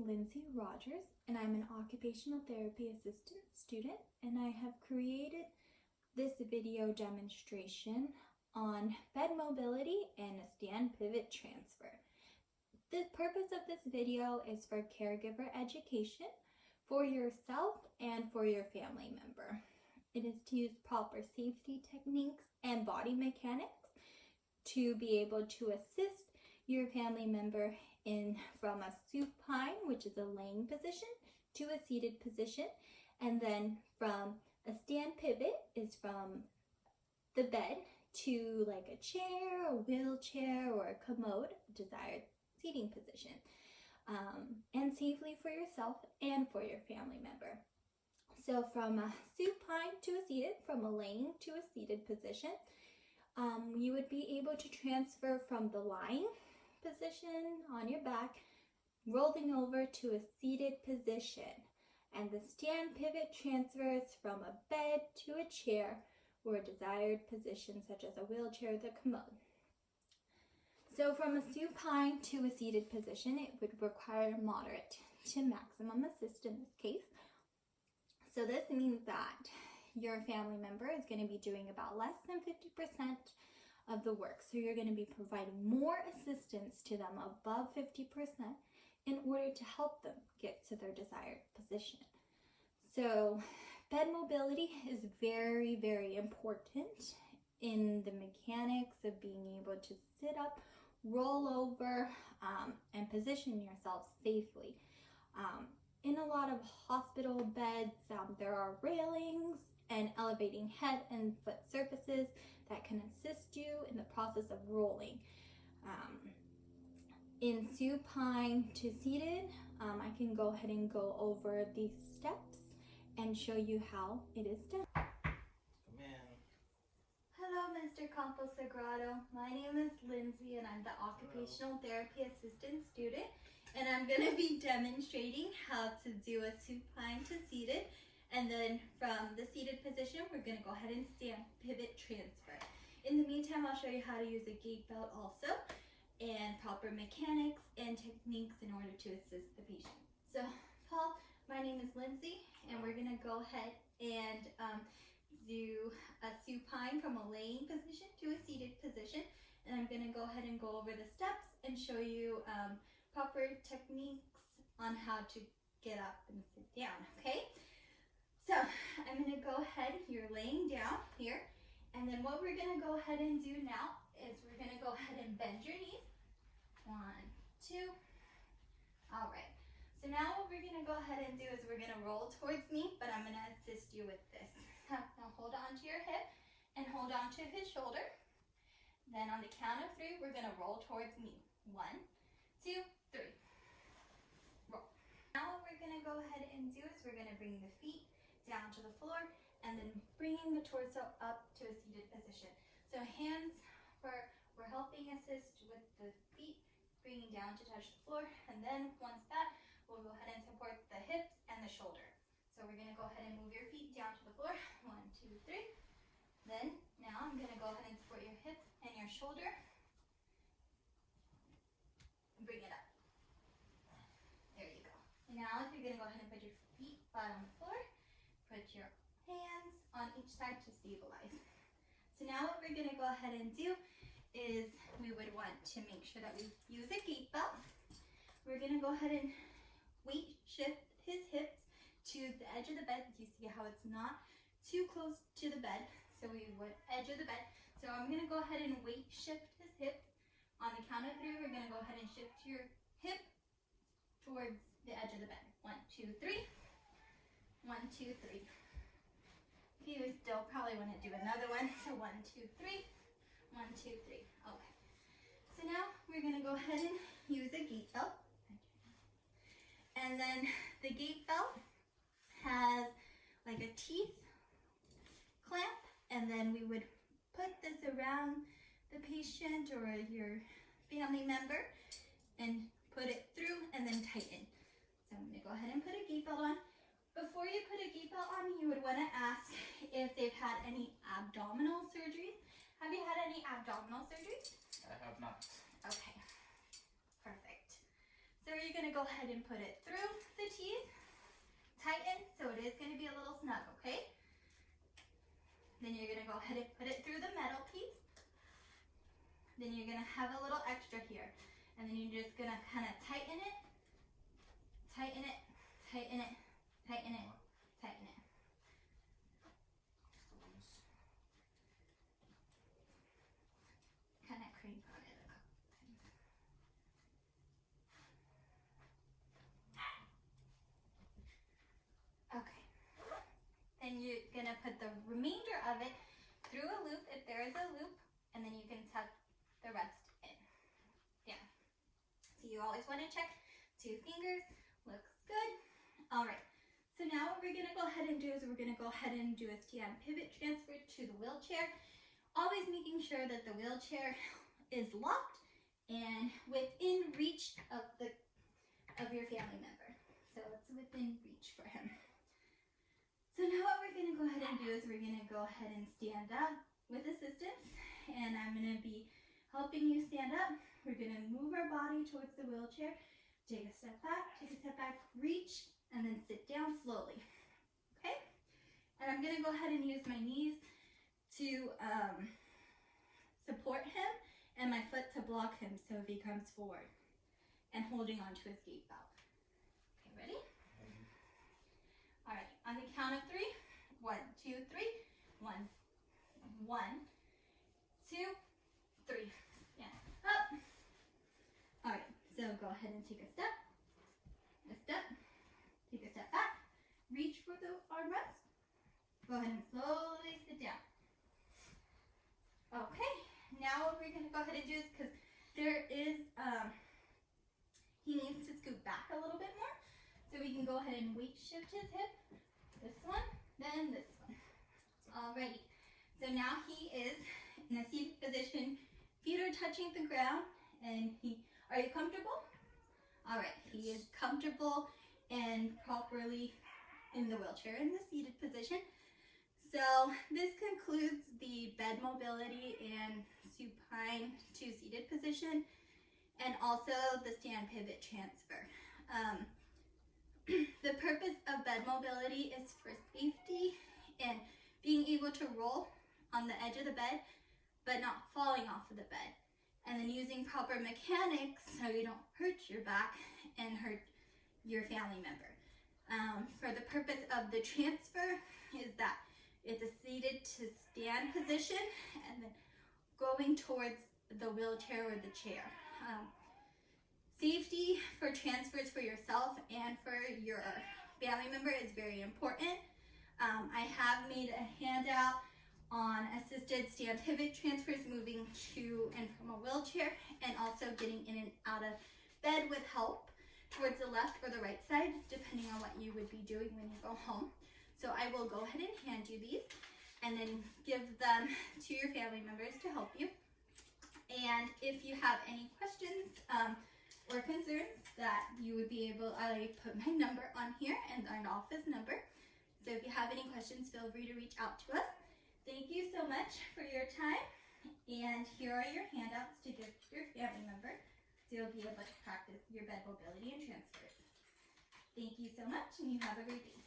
Lindsay Rogers, and I'm an occupational therapy assistant student, and I have created this video demonstration on bed mobility and a stand pivot transfer. The purpose of this video is for caregiver education for yourself and for your family member. It is to use proper safety techniques and body mechanics to be able to assist your family member from a supine, which is a laying position, to a seated position, and then from a stand pivot is from the bed to like a chair, a wheelchair, or a commode, desired seating position, and safely for yourself and for your family member. So from a supine to a seated, from a laying to a seated position, you would be able to transfer from the lying position on your back, rolling over to a seated position. And the stand pivot transfers from a bed to a chair or a desired position such as a wheelchair or the commode. So from a supine to a seated position, it would require moderate to maximum assist in this case. So this means that your family member is going to be doing about less than 50% of the work. So you're going to be providing more assistance to them above 50% in order to help them get to their desired position. So bed mobility is very, very important in the mechanics of being able to sit up, roll over, and position yourself safely. In a lot of hospital beds, there are railings and elevating head and foot surfaces that can assist you in the process of rolling. In supine to seated, I can go ahead and go over these steps and show you how it is done. Come in. Hello, Mr. Camposagrado. My name is Lindsay, and I'm the occupational therapy assistant student, and I'm going to be demonstrating how to do a supine to seated. And then from the seated position, we're going to go ahead and stand pivot transfer. In the meantime, I'll show you how to use a gait belt also, and proper mechanics and techniques in order to assist the patient. So, Paul, my name is Lindsay, and we're going to go ahead and do a supine from a laying position to a seated position. And I'm going to go ahead and go over the steps and show you proper techniques on how to get up and sit down, okay? So I'm going to go ahead, you're laying down here, and then what we're going to go ahead and do now is we're going to go ahead and bend your knees. 1, 2, all right. So now what we're going to go ahead and do is we're going to roll towards me, but I'm going to assist you with this. So now hold on to your hip and hold on to his shoulder. Then on the count of 3, we're going to roll towards me. 1, 2, 3. Roll. Now what we're going to go ahead and do is we're going to bring the feet down to the floor, and then bringing the torso up to a seated position. So hands we're helping assist with the feet, bringing down to touch the floor, and then once that, we'll go ahead and support the hips and the shoulder. So we're going to go ahead and move your feet down to the floor. 1, 2, 3. Then now I'm going to go ahead and support your hips and your shoulder. Bring it up. There you go. And now if you're going to go ahead and put your feet flat on the floor, put your hands on each side to stabilize. So now what we're going to go ahead and do is we would want to make sure that we use a gait belt. We're going to go ahead and weight shift his hips to the edge of the bed. You see how it's not too close to the bed. So we would edge of the bed. So I'm going to go ahead and weight shift his hips. On the count of 3, we're going to go ahead and shift your hip towards the edge of the bed. 1, 2, 3. 1, 2, 3. You still probably want to do another one. So 1, 2, 3. 1, 2, 3. Okay. So now we're going to go ahead and use a gait belt. And then the gait belt has like a teeth clamp, and then we would put this around the patient or your family member and put it through and then tighten. So I'm going to go ahead and put a gait belt on. Before you put a gait belt on, you would want to ask if they've had any abdominal surgeries. Have you had any abdominal surgeries? I have not. Okay, perfect. So are you you're going to go ahead and put it through the teeth, tighten, so it is going to be a little snug, okay? Then you're going to go ahead and put it through the metal piece. Then you're going to have a little extra here. And then you're just going to kind of tighten it, tighten it, tighten it, tighten it, tighten it. Kind of cream on it a couple times. Okay. Then you're going to put the remainder of it through a loop if there is a loop, and then you can tuck the rest in. Yeah. So you always want to check 2 fingers. Looks good. All right. So now what we're going to go ahead and do is we're going to go ahead and do a stand pivot transfer to the wheelchair. Always making sure that the wheelchair is locked and within reach of your family member. So it's within reach for him. So now what we're going to go ahead and do is we're going to go ahead and stand up with assistance, and I'm going to be helping you stand up. We're going to move our body towards the wheelchair, take a step back, reach, and then sit down slowly. Okay? And I'm going to go ahead and use my knees to support him and my foot to block him so if he comes forward, and holding on to his gait belt. Okay, ready? All right, on the count of 3, 1, 2, 3, 1, 1, 2, 3. Stand up. All right, so go ahead and take a step, take a step back, reach for the armrest. Go ahead and slowly sit down. Okay, now what we're going to go ahead and do is, because there is, he needs to scoot back a little bit more. So we can go ahead and weight shift his hip. This one, then this one. Alrighty. So now he is in a seated position. Feet are touching the ground. And are you comfortable? Alright, he is comfortable and properly in the wheelchair in the seated position. So this concludes the bed mobility and supine to seated position, and also the stand pivot transfer. The purpose of bed mobility is for safety and being able to roll on the edge of the bed but not falling off of the bed, and then using proper mechanics so you don't hurt your back and hurt your family member. For the purpose of the transfer is that it's a seated to stand position and then going towards the wheelchair or the chair. Safety for transfers for yourself and for your family member is very important. I have made a handout on assisted stand pivot transfers, moving to and from a wheelchair, and also getting in and out of bed with help towards the left or the right side, depending on what you would be doing when you go home. So I will go ahead and hand you these and then give them to your family members to help you. And if you have any questions or concerns that you would be able, I put my number on here and our office number. So if you have any questions, feel free to reach out to us. Thank you so much for your time. And here are your handouts to give to your family member so you'll be able to practice your bed mobility and transfers. Thank you so much, and you have a great day.